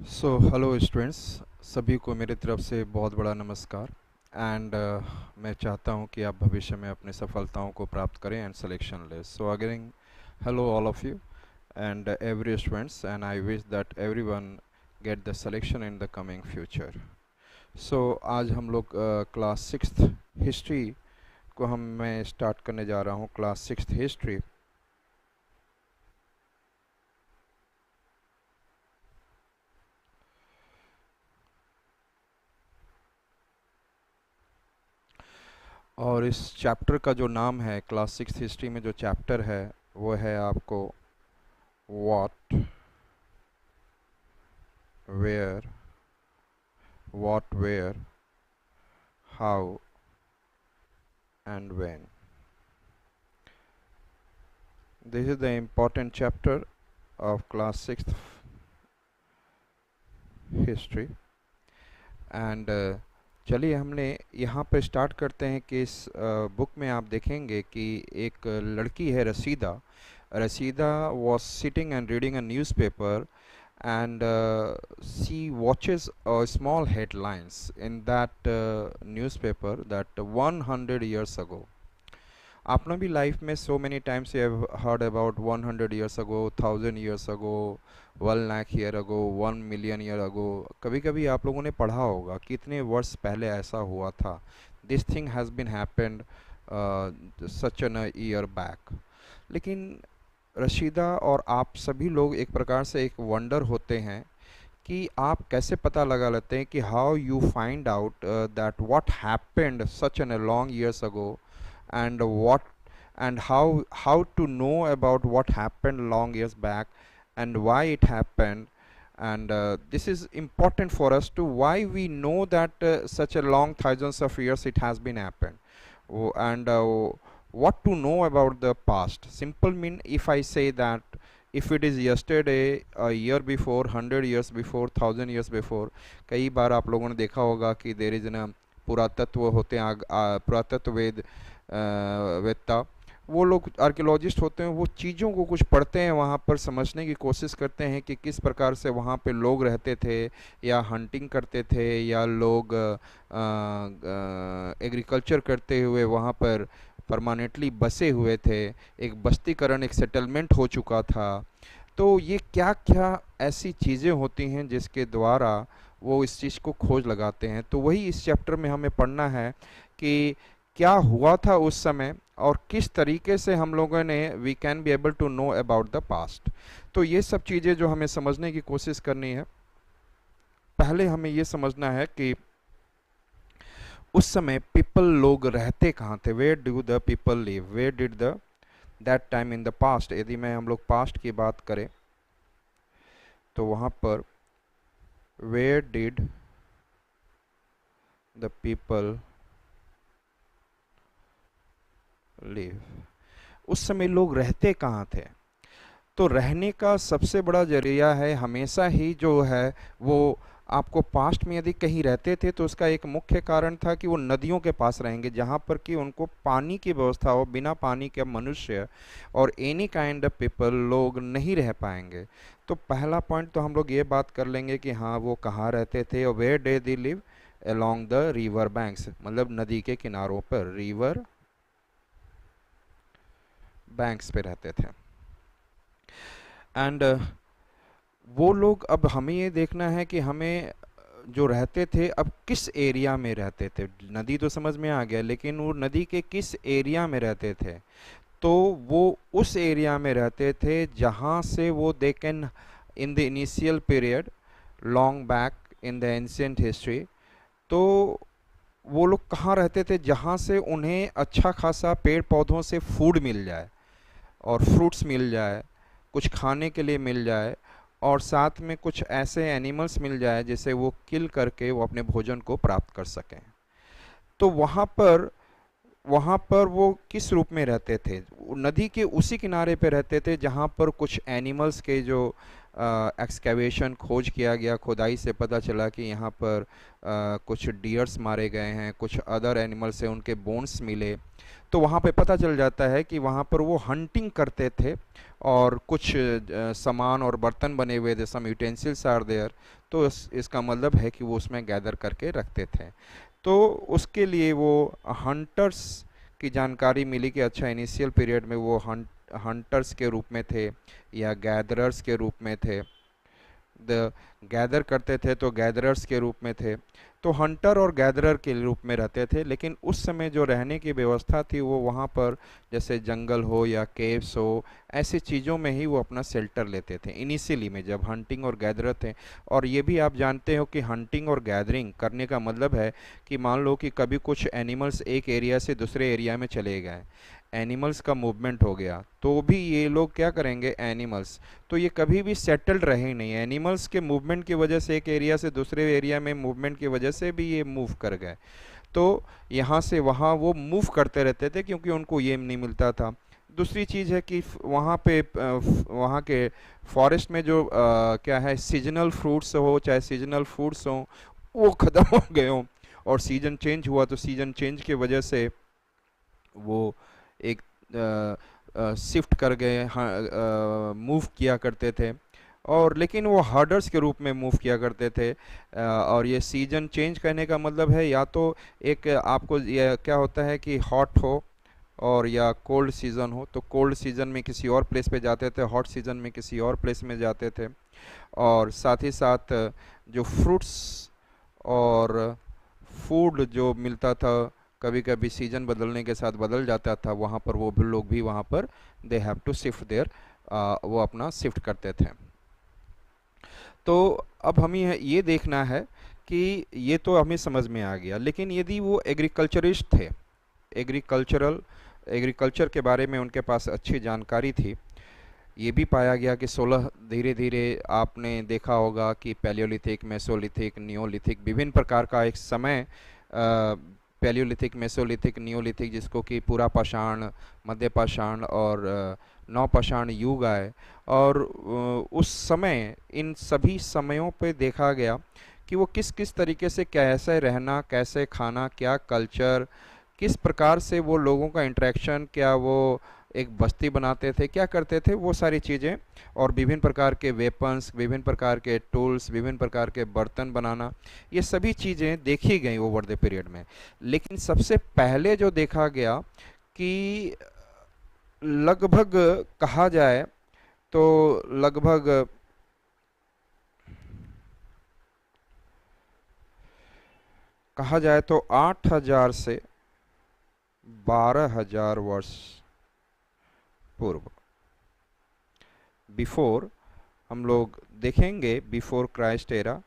Hello students, सभी को मेरी तरफ से बहुत बड़ा नमस्कार। एंड मैं चाहता हूं कि आप भविष्य में अपनी सफलताओं को प्राप्त करें एंड सिलेक्शन ले। So again, hello all of you and every students, and I wish that everyone get the selection in the coming future. आज हम लोग क्लास सिक्स्थ हिस्ट्री को मैं स्टार्ट करने जा रहा हूं। Class sixth history. और इस चैप्टर का जो नाम है, क्लास सिक्स हिस्ट्री में जो चैप्टर है वो है आपको what, where, where, how and when. This is the important chapter of class six history. And चलिए हमने यहाँ पे स्टार्ट करते हैं कि इस बुक में आप देखेंगे कि एक लड़की है, रसीदा। रसीदा was sitting and reading a newspaper, and she watches small headlines in that newspaper that 100 years ago. आपने भी लाइफ में so many times you have heard about 100 years ago, 1000 years ago, 1 lakh year ago, 1 million year ago. कभी कभी आप लोगों ने पढ़ा होगा कितने वर्ष पहले ऐसा हुआ था. This thing has been happened such an a year back. लेकिन रशीदा और आप सभी लोग एक प्रकार से एक वंडर होते हैं कि आप कैसे पता लगा लेते हैं कि how you find out that what happened such an long years ago, and what and how to know about what happened long years back and why it happened. And this is important for us to why we know that such a long thousands of years it has been happened. And what to know about the past. Simple mean, if I say that if it is yesterday, a year before, 100 years before, 1000 years before, कई बार आप लोगों ने देखा होगा कि there is ना पुरातत्व होते हैं, पुरातत्व वेदता, वो लोग आर्कियोलॉजिस्ट होते हैं, वो चीज़ों को कुछ पढ़ते हैं, वहाँ पर समझने की कोशिश करते हैं कि किस प्रकार से वहाँ पे लोग रहते थे, या हंटिंग करते थे, या लोग एग्रीकल्चर करते हुए वहाँ पर परमानेंटली बसे हुए थे, एक बस्तीकरण, एक सेटलमेंट हो चुका था। तो ये क्या क्या ऐसी चीज़ें होती हैं जिसके द्वारा वो इस चीज़ को खोज लगाते हैं। तो वही इस चैप्टर में हमें पढ़ना है कि क्या हुआ था उस समय और किस तरीके से हम लोगों ने we can be able to know about the past. तो ये सब चीज़ें जो हमें समझने की कोशिश करनी है, पहले हमें ये समझना है कि उस समय पीपल, लोग रहते कहाँ थे, where do the people live, where did the that time in the past. यदि मैं हम लोग पास्ट की बात करें तो वहाँ पर where did the people live, उस समय लोग रहते कहाँ थे। तो रहने का सबसे बड़ा जरिया है हमेशा ही जो है वो, आपको पास्ट में यदि कहीं रहते थे तो उसका एक मुख्य कारण था कि वो नदियों के पास रहेंगे, जहाँ पर कि उनको पानी की व्यवस्था हो। बिना पानी के मनुष्य और एनी काइंड ऑफ पीपल, लोग नहीं रह पाएंगे। तो पहला पॉइंट तो हम लोग ये बात कर लेंगे कि हाँ, वो कहाँ रहते थे और where did they live along the river banks, मतलब नदी के किनारों पर, रिवर बैंक्स पे रहते थे। एंड वो लोग, अब हमें ये देखना है कि हमें जो रहते थे अब किस एरिया में रहते थे। नदी तो समझ में आ गया, लेकिन वो नदी के किस एरिया में रहते थे। तो वो उस एरिया में रहते थे जहाँ से वो they can in the initial period long back in the ancient history, तो वो लोग कहाँ रहते थे जहाँ से उन्हें अच्छा खासा पेड़ पौधों से फूड मिल जाए और फ्रूट्स मिल जाए, कुछ खाने के लिए मिल जाए, और साथ में कुछ ऐसे एनिमल्स मिल जाए जिसे वो किल करके वो अपने भोजन को प्राप्त कर सकें। तो वहाँ पर वो किस रूप में रहते थे, नदी के उसी किनारे पे रहते थे जहाँ पर कुछ एनिमल्स के जो एक्सकेवेशन खोज किया गया, खुदाई से पता चला कि यहाँ पर कुछ डियर्स मारे गए हैं, कुछ अदर एनिमल्स से उनके बोन्स मिले। तो वहाँ पे पता चल जाता है कि वहाँ पर वो हंटिंग करते थे और कुछ सामान और बर्तन बने हुए थे, सम यूटेंसिल्स आर देयर। तो इसका मतलब है कि वो उसमें गैदर करके रखते थे। तो उसके लिए वो हंटर्स की जानकारी मिली कि अच्छा इनिशियल पीरियड में वो हंटर्स के रूप में थे या गैदरर्स के रूप में थे। द गैदर करते थे तो गैदरर्स के रूप में थे, तो हंटर और गैदरर के रूप में रहते थे। लेकिन उस समय जो रहने की व्यवस्था थी वो वहाँ पर जैसे जंगल हो या केव्स हो, ऐसी चीज़ों में ही वो अपना शेल्टर लेते थे इनिशियली में जब हंटिंग और गैदरर थे। और ये भी आप जानते हो कि हंटिंग और गैदरिंग करने का मतलब है कि मान लो कि कभी कुछ एनिमल्स एक एरिया से दूसरे एरिया में चले गए, एनिमल्स का मूवमेंट हो गया, तो भी ये लोग क्या करेंगे, एनिमल्स तो ये कभी भी सेटल्ड रहे ही नहीं। एनिमल्स के मूवमेंट की वजह से, एक एरिया से दूसरे एरिया में मूवमेंट की वजह से भी ये मूव कर गए। तो यहाँ से वहाँ वो मूव करते रहते थे क्योंकि उनको ये नहीं मिलता था। दूसरी चीज़ है कि वहाँ पे वहाँ के फॉरेस्ट में जो क्या है, सीजनल फ्रूट्स हो चाहे सीजनल फूड्स हो, वो ख़त्म हो गए हों और सीजन चेंज हुआ, तो सीजन चेंज की वजह से वो एक शिफ्ट कर गए, मूव किया करते थे। और लेकिन वो हर्डर्स के रूप में मूव किया करते थे। और ये सीजन चेंज करने का मतलब है या तो एक आपको ये क्या होता है कि हॉट हो और या कोल्ड सीज़न हो, तो कोल्ड सीज़न में किसी और प्लेस पे जाते थे, हॉट सीज़न में किसी और प्लेस में जाते थे। और साथ ही साथ जो फ्रूट्स और फूड जो मिलता था, कभी कभी सीजन बदलने के साथ बदल जाता था, वहाँ पर वो भी लोग भी वहाँ पर they have to shift there, वो अपना शिफ्ट करते थे। तो अब हमें ये देखना है कि ये तो हमें समझ में आ गया, लेकिन यदि वो एग्रीकल्चरिस्ट थे, एग्रीकल्चर के बारे में उनके पास अच्छी जानकारी थी, ये भी पाया गया कि 16 धीरे धीरे आपने देखा होगा कि पैलियोलिथिक, मेसोलिथिक, नियोलिथिक, विभिन्न प्रकार का एक समय, पैलियोलिथिक, मेसोलिथिक, नियोलिथिक, जिसको कि पूरा पाषाण, मध्य पाषाण और नवपाषाण युग आए। और उस समय इन सभी समयों पे देखा गया कि वो किस किस तरीके से कैसे रहना, कैसे खाना, क्या कल्चर, किस प्रकार से वो लोगों का इंटरेक्शन, क्या वो एक बस्ती बनाते थे, क्या करते थे, वो सारी चीज़ें। और विभिन्न प्रकार के वेपन्स, विभिन्न प्रकार के टूल्स, विभिन्न प्रकार के बर्तन बनाना, ये सभी चीज़ें देखी गई ओवर द पीरियड में। लेकिन सबसे पहले जो देखा गया कि लगभग कहा जाए तो लगभग कहा जाए तो 8000 से 12000 वर्ष पूर्व, बिफोर, हम लोग देखेंगे बिफोर क्राइस्ट एरा।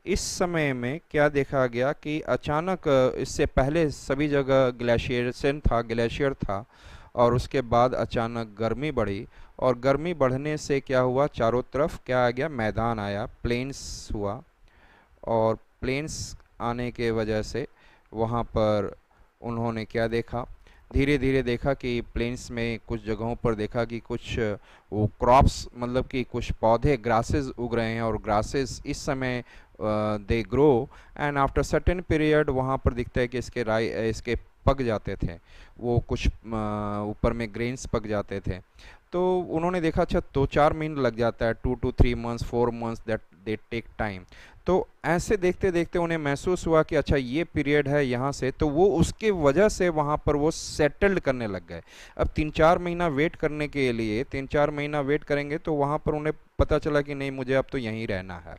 इस समय में क्या देखा गया कि अचानक इससे पहले सभी जगह ग्लेशिएशन था, ग्लेशियर था, और उसके बाद अचानक गर्मी बढ़ी। और गर्मी बढ़ने से क्या हुआ, चारों तरफ क्या आ गया, मैदान आया, प्लेन्स हुआ। और प्लेन्स आने के वजह से वहाँ पर उन्होंने क्या देखा, धीरे धीरे देखा कि प्लेन्स में कुछ जगहों पर देखा कि कुछ वो क्रॉप्स, मतलब कि कुछ पौधे, ग्रासेस उग रहे हैं। और ग्रासेस इस समय they grow and after certain period वहाँ पर दिखता है कि इसके पक जाते थे, वो कुछ ऊपर में ग्रेन्स पक जाते थे। तो उन्होंने देखा अच्छा 2-4 महीने लग जाता है, 2 to 3 months 4 months that they take time. तो ऐसे देखते देखते उन्हें महसूस हुआ कि अच्छा ये पीरियड है यहाँ से, तो वो उसके वजह से वहाँ पर वो सेटल्ड करने लग गए। अब 3-4 महीना वेट करने के लिए, 3-4 महीना वेट करेंगे तो वहाँ पर उन्हें पता चला कि नहीं, मुझे अब तो यहीं रहना है।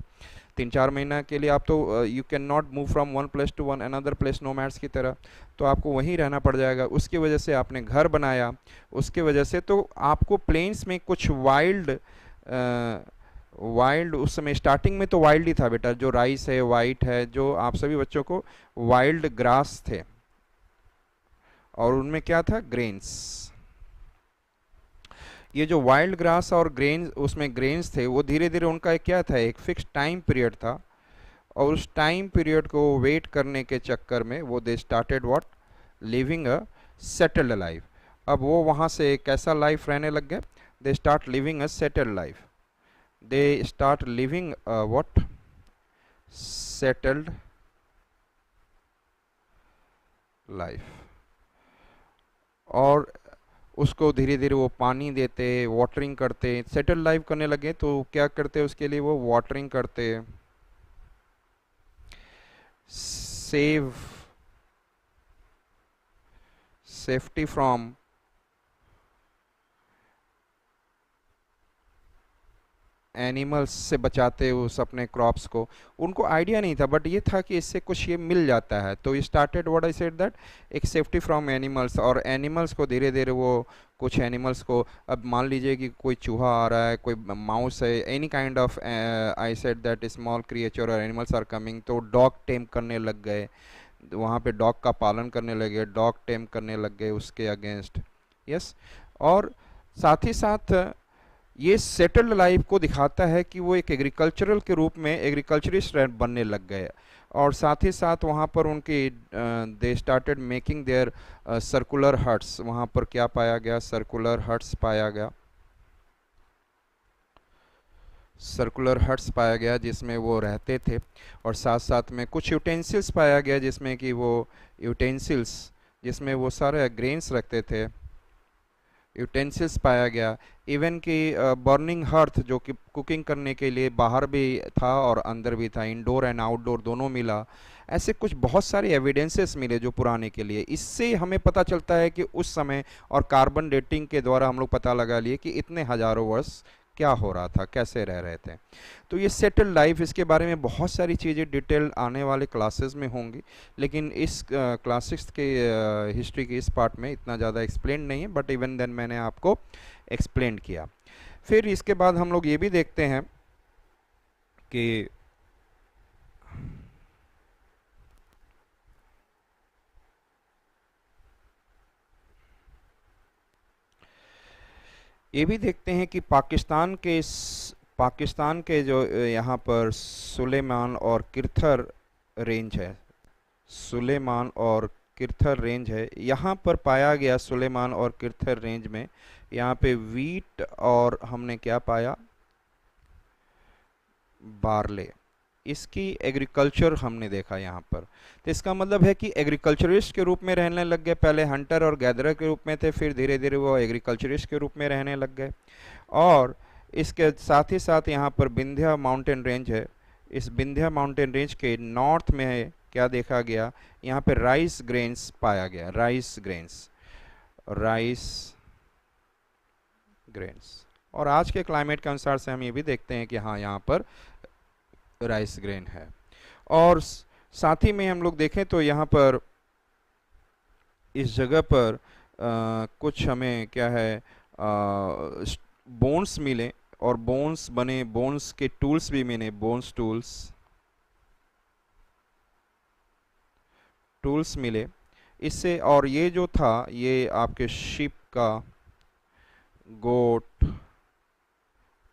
3-4 महीना के लिए आप तो you can not move from one place to one another place, nomads की तरह, तो आपको वहीं रहना पड़ जाएगा। उसकी वजह से आपने घर बनाया, उसके वजह से तो आपको प्लेन्स में कुछ वाइल्ड उस समय स्टार्टिंग में तो वाइल्ड ही था बेटा, जो राइस है, वाइट है, जो आप सभी बच्चों को वाइल्ड ग्रास थे, और उनमें क्या था, ग्रेन्स। ये जो वाइल्ड ग्रास और ग्रेन्स, उसमें ग्रेन्स थे, वो धीरे धीरे उनका एक क्या था, एक फिक्स टाइम पीरियड था। और उस टाइम पीरियड को वेट करने के चक्कर में वो they started what, living a settled life. अब वो वहाँ से कैसा लाइफ रहने लग गए, they start living a settled life. they start living what settled life, और उसको धीरे धीरे वो पानी देते, वाटरिंग करते, सेटल लाइफ करने लगे तो क्या करते, उसके लिए वो वाटरिंग करते, सेव सेफ्टी फ्रॉम एनिमल्स से बचाते उस अपने क्रॉप्स को। उनको आइडिया नहीं था, बट ये था कि इससे कुछ ये मिल जाता है, तो started what I said that एक सेफ्टी फ्रॉम एनिमल्स, और एनिमल्स को धीरे धीरे वो कुछ एनिमल्स को, अब मान लीजिए कि कोई चूहा आ रहा है, कोई माउस है, any kind of I said that small creature और एनिमल्स आर कमिंग, तो डॉग टेम करने लग गए, वहाँ पे डॉग का पालन करने लगे, डॉग टेम करने लग गए उसके अगेंस्ट। यस। और साथ ही साथ ये सेटल्ड लाइफ को दिखाता है कि वो एक एग्रीकल्चरल के रूप में एग्रीकल्चरिस्ट बनने लग गए, और साथ ही साथ वहाँ पर उनके they started making their circular huts, वहाँ पर क्या पाया गया, सर्कुलर हट्स पाया गया, सर्कुलर हट्स पाया गया जिसमें वो रहते थे, और साथ साथ में कुछ यूटेंसिल्स पाया गया जिसमें कि वो यूटेंसिल्स जिसमें वो सारे ग्रेन्स रखते थे, यूटेंसिल्स पाया गया। इवन कि बर्निंग हर्थ जो कि कुकिंग करने के लिए बाहर भी था और अंदर भी था, इंडोर एंड आउटडोर दोनों मिला। ऐसे कुछ बहुत सारे एविडेंसेस मिले जो पुराने के लिए, इससे हमें पता चलता है कि उस समय और कार्बन डेटिंग के द्वारा हम लोग पता लगा लिए कि इतने हजारों वर्ष क्या हो रहा था, कैसे रह रहे थे। तो ये सेटल लाइफ, इसके बारे में बहुत सारी चीज़ें डिटेल आने वाले क्लासेस में होंगी, लेकिन इस क्लासेस के हिस्ट्री के इस पार्ट में इतना ज़्यादा एक्सप्लेन नहीं है, बट इवन देन मैंने आपको एक्सप्लेन किया। फिर इसके बाद हम लोग ये भी देखते हैं कि ये भी देखते हैं कि पाकिस्तान के जो यहाँ पर सुलेमान और किरथर रेंज है, सुलेमान और किरथर रेंज है, यहाँ पर पाया गया सुलेमान और किरथर रेंज में, यहाँ पे वीट और हमने क्या पाया, बार्ले, इसकी एग्रीकल्चर हमने देखा यहाँ पर। तो इसका मतलब है कि एग्रीकल्चरिस्ट के रूप में रहने लग गए, पहले हंटर और गैदरर के रूप में थे, फिर धीरे धीरे वो एग्रीकल्चरिस्ट के रूप में रहने लग गए। और इसके साथ ही साथ यहाँ पर विंध्या माउंटेन रेंज है, इस विंध्या माउंटेन रेंज के नॉर्थ में क्या देखा गया, यहाँ पे राइस ग्रेन्स पाया गया, राइस ग्रेन्स, राइस ग्रेन्स। और आज के क्लाइमेट के अनुसार से हम ये भी देखते हैं कि हाँ यहाँ पर राइस ग्रेन है। और साथ ही में हम लोग देखें तो यहाँ पर इस जगह पर कुछ हमें क्या है, बोन्स मिले, और बोन्स बने, बोन्स के टूल्स भी मिले, बोन्स टूल्स मिले इससे। और ये जो था ये आपके शिप का, गोट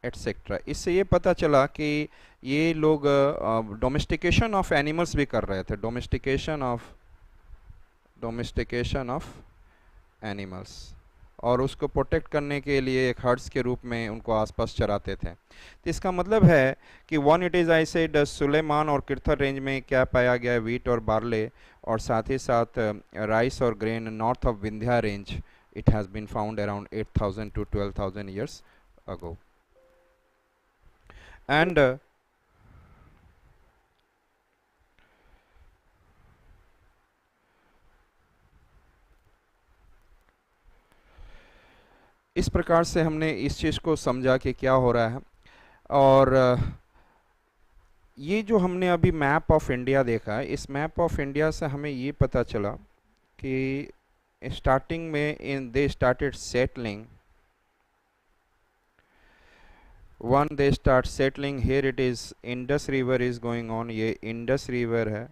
एटसेट्रा, इससे ये पता चला कि ये लोग डोमेस्टिकेशन ऑफ एनिमल्स भी कर रहे थे, डोमेस्टिकेशन ऑफ एनिमल्स, और उसको प्रोटेक्ट करने के लिए एक हर्ड्स के रूप में उनको आसपास चराते थे। तो इसका मतलब है कि one it is I said Sulaiman और किरथर रेंज में क्या पाया गया, वीट और बार्ले, और साथ ही साथ राइस और grain north of Vindhya range, it has been found around 8,000 to 12,000 years ago. And इस प्रकार से हमने इस चीज़ को समझा कि क्या हो रहा है। और ये जो हमने अभी मैप ऑफ इंडिया देखा है, इस मैप ऑफ इंडिया से हमें ये पता चला कि स्टार्टिंग में they started settling, they start settling, here it is Indus river is going on, ये इंडस रिवर है,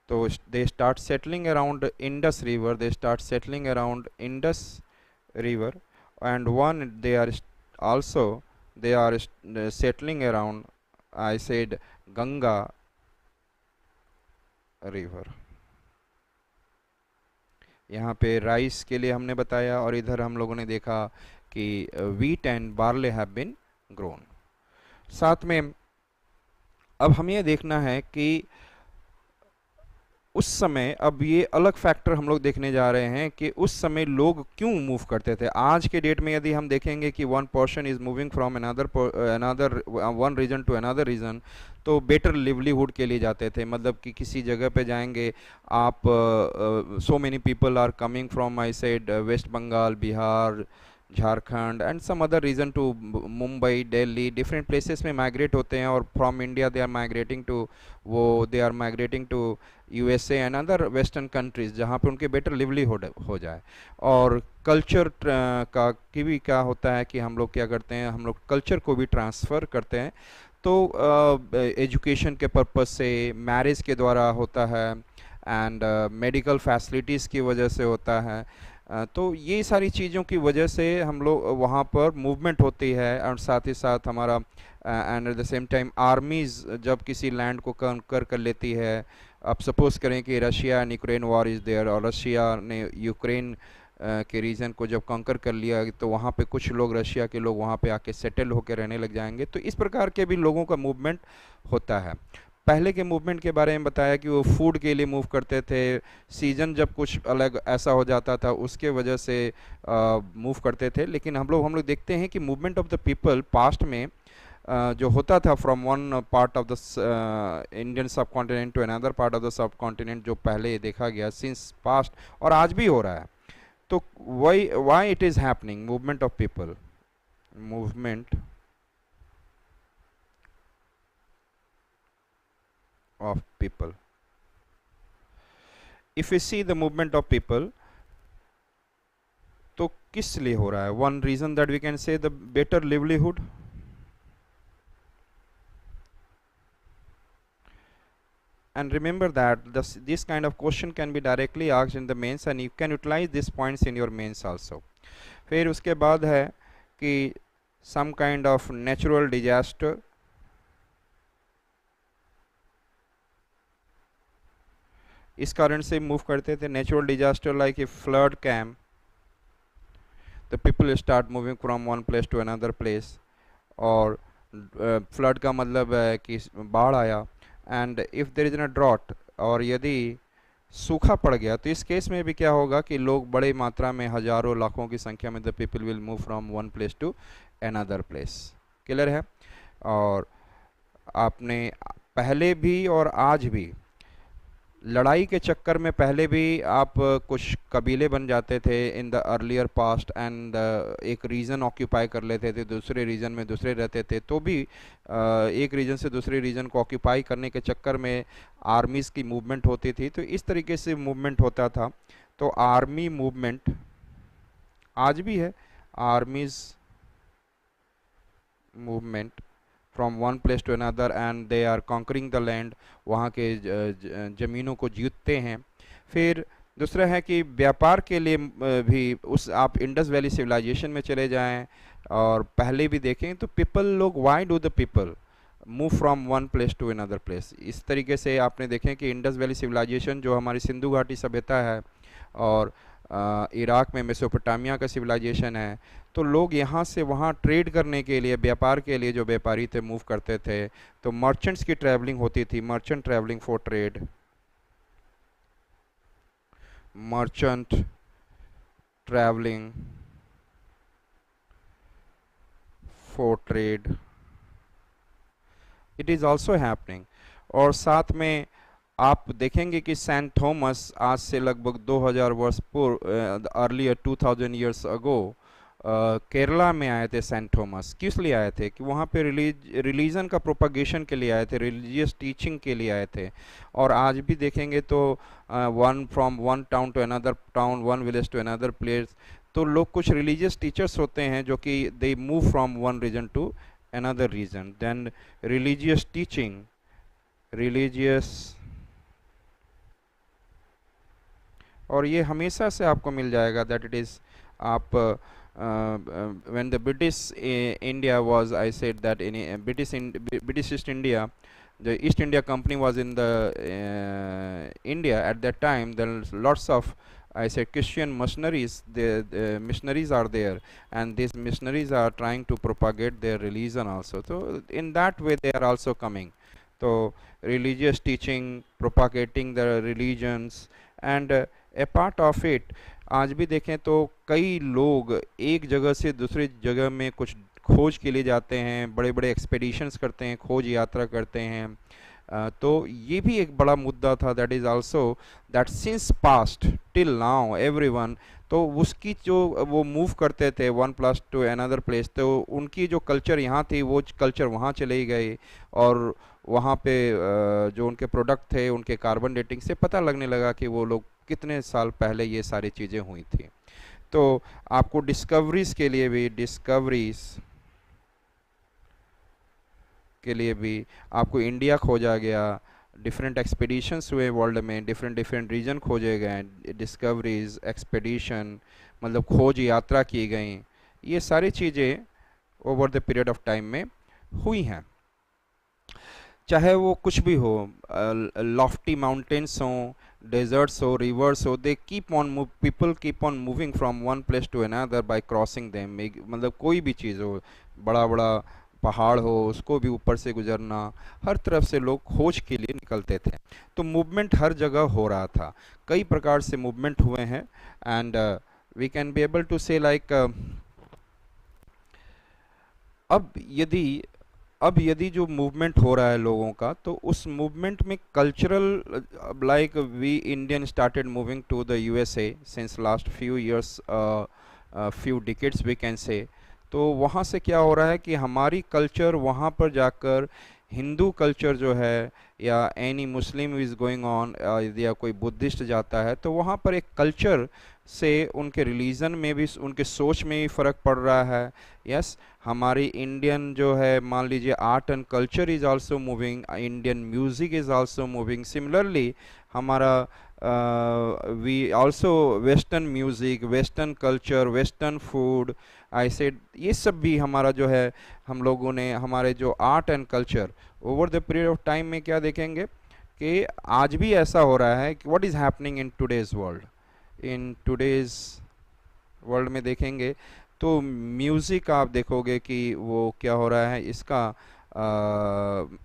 तो they start settling around Indus River, and one they are also they are settling around, I said, Ganga River. यहाँ पे rice के लिए हमने बताया, और इधर हम लोगों ने देखा कि wheat and barley have been grown. साथ में अब हमें ये देखना है कि उस समय, अब ये अलग फैक्टर हम लोग देखने जा रहे हैं कि उस समय लोग क्यों मूव करते थे। आज के डेट में यदि हम देखेंगे कि one person is moving from another one region to another region, तो बेटर लिवलीहुड के लिए जाते थे। मतलब कि किसी जगह पे जाएंगे आप, so many people are coming from, I said, West Bengal, Bihar, Jharkhand and some other region to Mumbai, Delhi, different places में माइग्रेट होते हैं। और from India they are migrating to, वो they are migrating to USA and other western countries, जहाँ पे उनके better livelihood हो जाए। और कल्चर का की भी क्या होता है कि हम लोग क्या करते हैं, हम लोग कल्चर को भी ट्रांसफ़र करते हैं। तो एजुकेशन के पर्पस से, मैरिज के द्वारा होता है, एंड मेडिकल फैसिलिटीज़ की वजह से होता है। तो ये सारी चीज़ों की वजह से हम लोग वहाँ पर मूवमेंट होती है। और साथ ही साथ हमारा, and at the same time armies जब किसी लैंड को कंकर कर लेती है, अब सपोज करें कि Russia and Ukraine war is there, और रशिया ने यूक्रेन के रीजन को जब कंकर कर लिया, तो वहाँ पे कुछ लोग, रशिया के लोग वहाँ पे आके सेटल होकर रहने लग जाएंगे। तो इस प्रकार के भी लोगों का मूवमेंट होता है। पहले के मूवमेंट के बारे में बताया कि वो फूड के लिए मूव करते थे, सीज़न जब कुछ अलग ऐसा हो जाता था उसके वजह से मूव करते थे। लेकिन हम लोग देखते हैं कि movement of the people past में जो होता था from one part of the Indian subcontinent to another part of the subcontinent, जो पहले देखा गया सिंस पास्ट, और आज भी हो रहा है। तो why it is happening, movement of people, movement of people. If we see the movement of people, तो किस लिए हो रहा है? One reason that we can say the better livelihood. And remember that this kind of question can be directly asked in the mains, and you can utilize these points in your mains also. फिर उसके बाद है कि some kind of natural disaster, इस कारण से move करते थे। Natural disaster like a flood came, the people start moving from one place to another place. और फ्लड का मतलब है कि बाढ़ आया। And if there is a drought, और यदि सूखा पड़ गया, तो इस केस में भी क्या होगा कि लोग बड़े मात्रा में, हजारों लाखों की संख्या में, the people will move from one place to another place. Clear है? और आपने पहले भी और आज भी लड़ाई के चक्कर में, पहले भी आप कुछ कबीले बन जाते थे in the earlier past, and एक रीजन ऑक्यूपाई कर लेते थे, दूसरे रीजन में दूसरे रहते थे, तो भी एक रीजन से दूसरे रीजन को ऑक्यूपाई करने के चक्कर में आर्मीज़ की मूवमेंट होती थी। तो इस तरीके से मूवमेंट होता था। तो आर्मी मूवमेंट आज भी है, armies movement from one place to another, and they are conquering the land, वहाँ के ज़मीनों को जीतते हैं। फिर दूसरा है कि व्यापार के लिए भी, उस आप इंडस वैली सिविलाइजेशन में चले जाएं और पहले भी देखें, तो पीपल लोग, why do the people move from one place to another place? इस तरीके से आपने देखें कि इंडस वैली सिविलाइजेशन जो हमारी सिंधु घाटी सभ्यता है, और इराक में मेसोपोटामिया का सिविलाइजेशन है, तो लोग यहाँ से वहाँ ट्रेड करने के लिए, व्यापार के लिए जो व्यापारी थे मूव करते थे। तो मर्चेंट्स की ट्रैवलिंग होती थी, merchant travelling for trade, merchant travelling for trade, it is also happening. और साथ में आप देखेंगे कि सेंट थॉमस आज से लगभग 2000 वर्ष पूर्व, अर्लियर 2000 ईयर्स अगो, केरला में आए थे सेंट थॉमस। किस लिए आए थे? कि वहाँ पे रिलीजन का प्रोपगेशन के लिए आए थे, रिलीजियस टीचिंग के लिए आए थे। और आज भी देखेंगे तो one from one town to another town, one village to another place, तो लोग कुछ रिलीजियस टीचर्स होते हैं जो कि they move from one region to another region. Then religious teaching, religious, और ये हमेशा से आपको मिल जाएगा, दैट इट इज़, आप when the British India was, I said that in British East India, the East India Company was in the India at that time, there was lots of I said Christian missionaries, the missionaries are there, and these missionaries are trying to propagate their religion also. So in that way they are also coming. So religious teaching, propagating the religions, and a part of it, आज भी देखें तो कई लोग एक जगह से दूसरी जगह में कुछ खोज के लिए जाते हैं, बड़े बड़े एक्सपेडिशंस करते हैं, खोज यात्रा करते हैं। तो ये भी एक बड़ा मुद्दा था, that is also that since past till now everyone, तो उसकी जो वो मूव करते थे one plus two another place, तो उनकी जो कल्चर यहाँ थी वो कल्चर वहाँ चले गए, और वहाँ पे जो उनके प्रोडक्ट थे उनके कार्बन डेटिंग से पता लगने लगा कि वो लोग कितने साल पहले ये सारी चीज़ें हुई थी। तो आपको डिस्कवरीज के लिए भी, डिस्कवरीज के लिए भी आपको इंडिया खोजा गया, डिफरेंट एक्सपेडिशंस हुए वर्ल्ड में, डिफरेंट डिफरेंट रीजन खोजे गए, डिस्कवरीज, एक्सपेडिशन, मतलब खोज यात्रा की गई। ये सारी चीज़ें over the period of time में हुई हैं, चाहे वो कुछ भी हो, लॉफ्टी माउंटेन्स हों, डेजर्ट्स हो, रिवर्स हो, they keep on people keep on moving from one place to another by crossing them. मतलब कोई भी चीज़ हो, बड़ा बड़ा पहाड़ हो उसको भी ऊपर से गुजरना, हर तरफ से लोग खोज के लिए निकलते थे। तो मूवमेंट हर जगह हो रहा था, कई प्रकार से मूवमेंट हुए हैं। And we can be able to say like, अब यदि अब यदि जो मूवमेंट हो रहा है लोगों का, तो उस मूवमेंट में cultural, like we Indian started moving to the USA since last few years, few decades we can say. तो वहाँ से क्या हो रहा है कि हमारी कल्चर वहाँ पर जाकर, हिंदू कल्चर जो है, या any Muslim is going on, या कोई बुद्धिस्ट जाता है, तो वहाँ पर एक कल्चर से उनके रिलीजन में भी, उनके सोच में भी फ़र्क पड़ रहा है। यस, हमारी इंडियन जो है, मान लीजिए art and culture is also moving, Indian music is also moving. Similarly हमारा we also western music, western culture, western food, I said, ये सब भी हमारा जो है, हम लोगों ने हमारे जो art and culture over the period of time में क्या देखेंगे कि आज भी ऐसा हो रहा है कि what is happening in today's world, in today's world में देखेंगे तो म्यूज़िक आप देखोगे कि वो क्या हो रहा है, इसका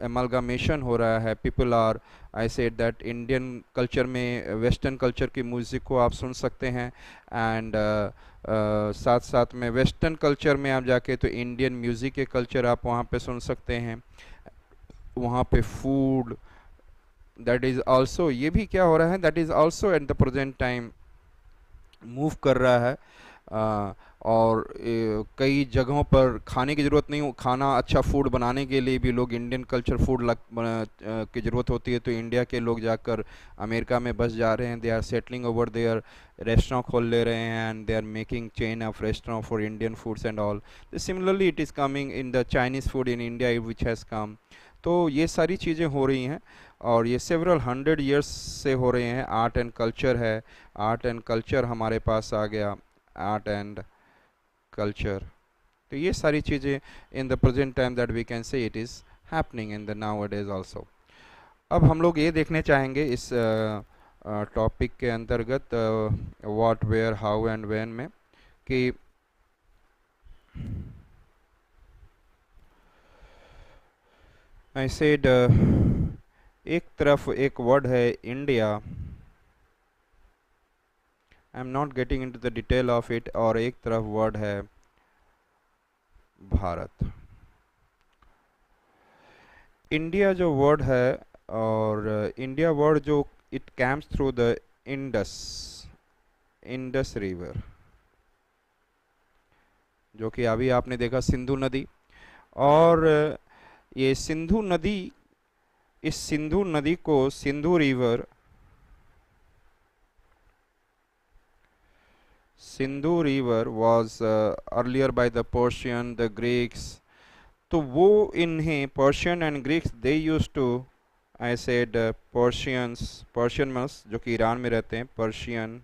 एमलगामेशन हो रहा है। People are, I said that Indian culture में वेस्टर्न कल्चर की म्यूज़िक को आप सुन सकते हैं, एंड साथ साथ में वेस्टर्न कल्चर में आप जाके तो इंडियन म्यूज़िक के कल्चर आप वहाँ पे सुन सकते हैं। वहाँ पे फूड, दैट इज़ आल्सो, ये भी क्या हो रहा है, that is also at the present time move कर रहा है। और कई जगहों पर खाने की ज़रूरत नहीं हो, खाना अच्छा फूड बनाने के लिए भी लोग इंडियन कल्चर फूड की ज़रूरत होती है, तो इंडिया के लोग जाकर अमेरिका में बस जा रहे हैं, they are settling over there, restaurant खोल ले रहे हैं, and they are making chain of restaurant for Indian foods and all. Similarly it is coming in the Chinese food in India which has come. तो ये सारी चीज़ें हो रही हैं, और ये सेवरल 100 years से हो रहे हैं। आर्ट एंड कल्चर है, आर्ट एंड कल्चर हमारे पास आ गया, आर्ट एंड कल्चर। तो ये सारी चीज़ें in the present time that we can say it is happening in the now days also. अब हम लोग ये देखने चाहेंगे इस टॉपिक के अंतर्गत, what, where, how and when में, कि आई सेड एक तरफ एक वर्ड है India, I am not getting into the detail of it, और एक तरफ वर्ड है भारत। इंडिया जो वर्ड है, और इंडिया वर्ड जो it camps through the Indus, Indus river, जो कि अभी आपने देखा सिंधु नदी, और ये सिंधु नदी, इस सिंधु नदी को, Sindhu river, Sindhu river was earlier by the Persian, the Greeks. तो वो इन्हें Persian and Greeks, they use to, I said Persians, Persian मस जो कि ईरान में रहते हैं, पर्शियन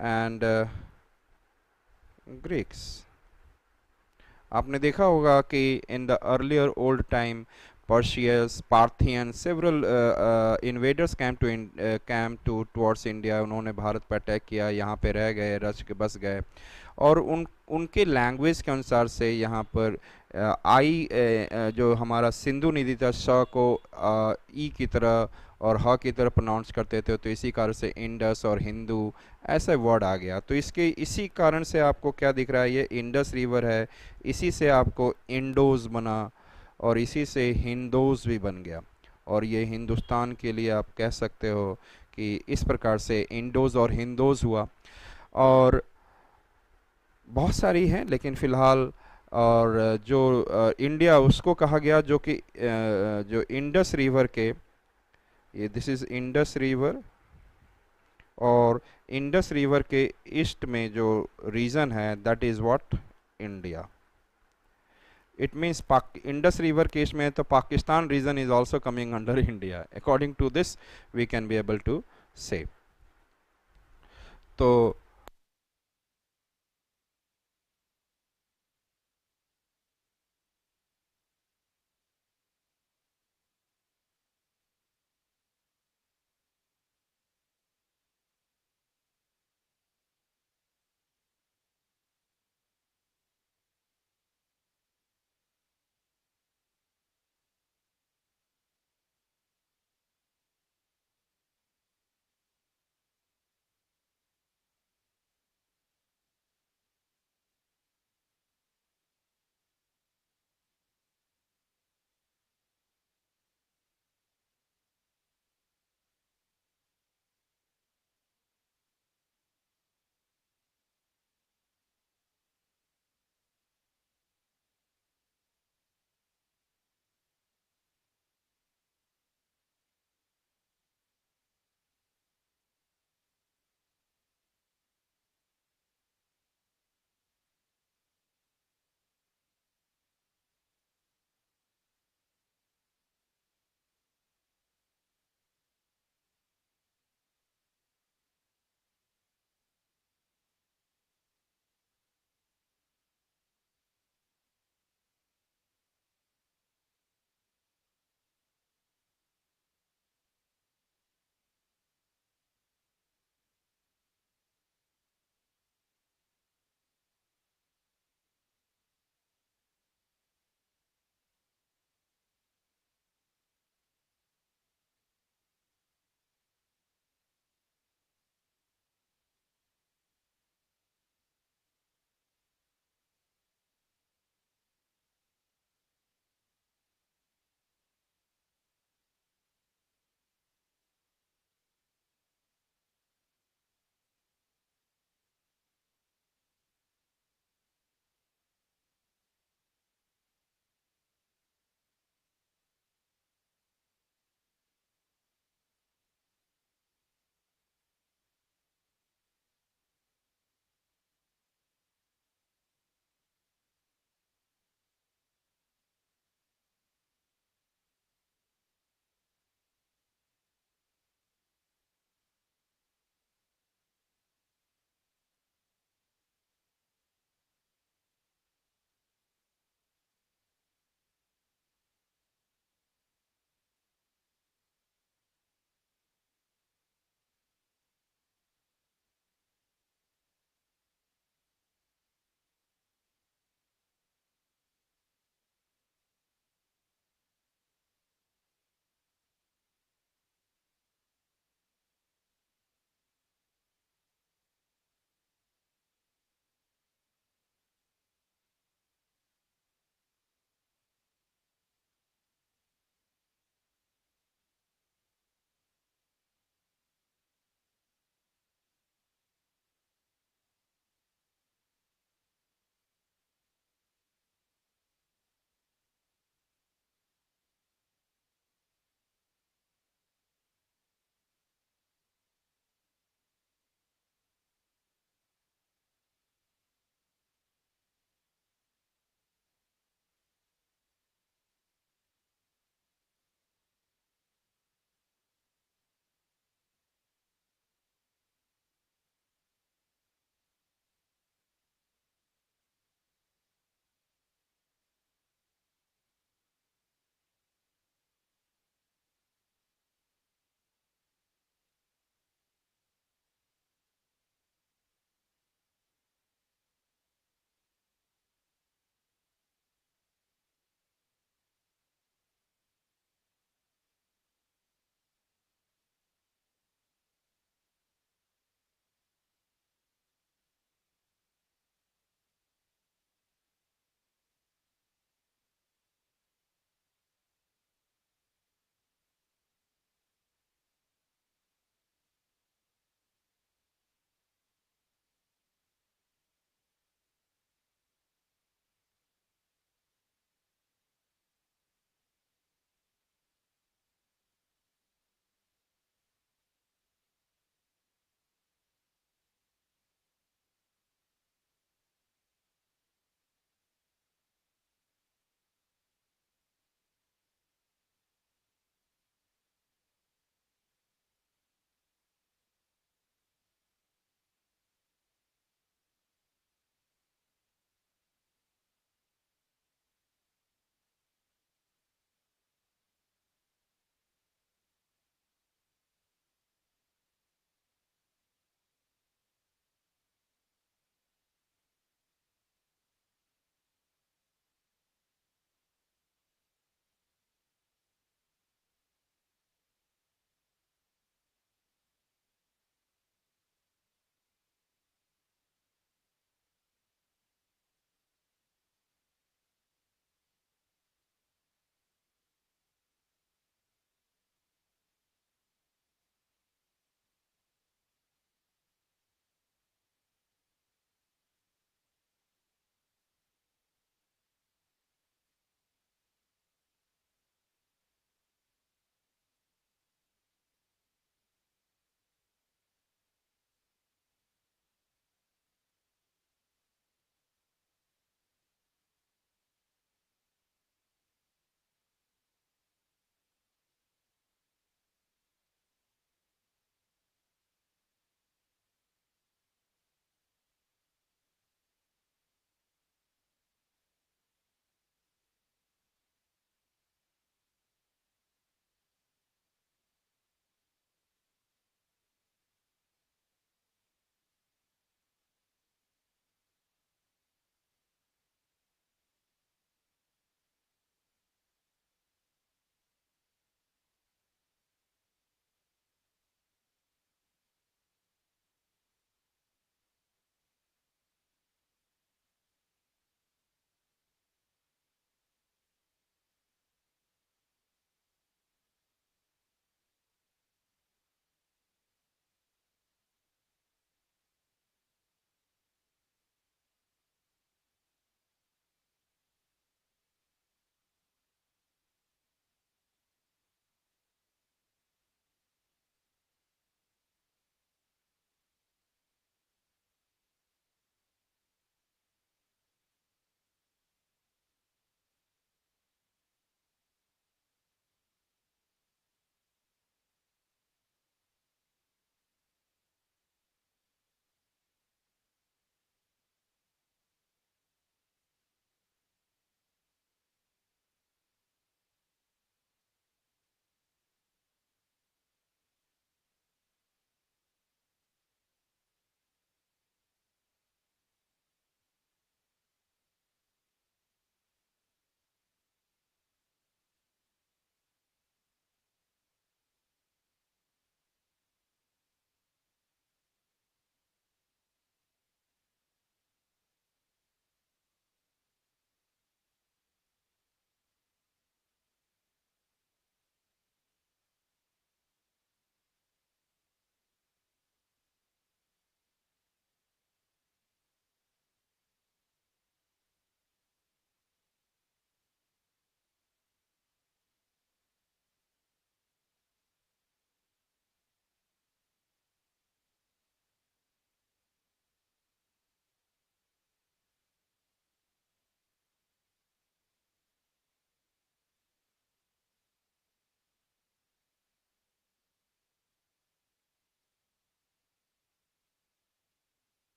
एंड ग्रीक्स। आपने देखा होगा कि in the earlier old time Persians, Parthians, several invaders came to towards India. उन्होंने भारत पर अटैक किया, यहाँ पे रह गए, रच के बस गए, और उनके लैंग्वेज के अनुसार से यहाँ पर जो हमारा सिंधु नदी था, श को ई की तरह और ह की तरह प्रोनाउंस करते थे, तो इसी कारण से इंडस और हिंदू ऐसा वर्ड आ गया। तो इसी कारण से आपको क्या दिख रहा है, ये इंडस रिवर है, इसी से आपको इंडोज बना और इसी से हिंदोज भी बन गया, और ये हिंदुस्तान के लिए आप कह सकते हो कि इस प्रकार से इंडोज और हिंदोज हुआ। और बहुत सारी हैं, लेकिन फ़िलहाल और जो इंडिया उसको कहा गया जो कि जो इंडस रिवर के, ये दिस इज़ इंडस रिवर, और इंडस रिवर के ईस्ट में जो रीजन है that is what, India. It means Indus river case में तो Pakistan region is also coming under India, according to this we can be able to say. तो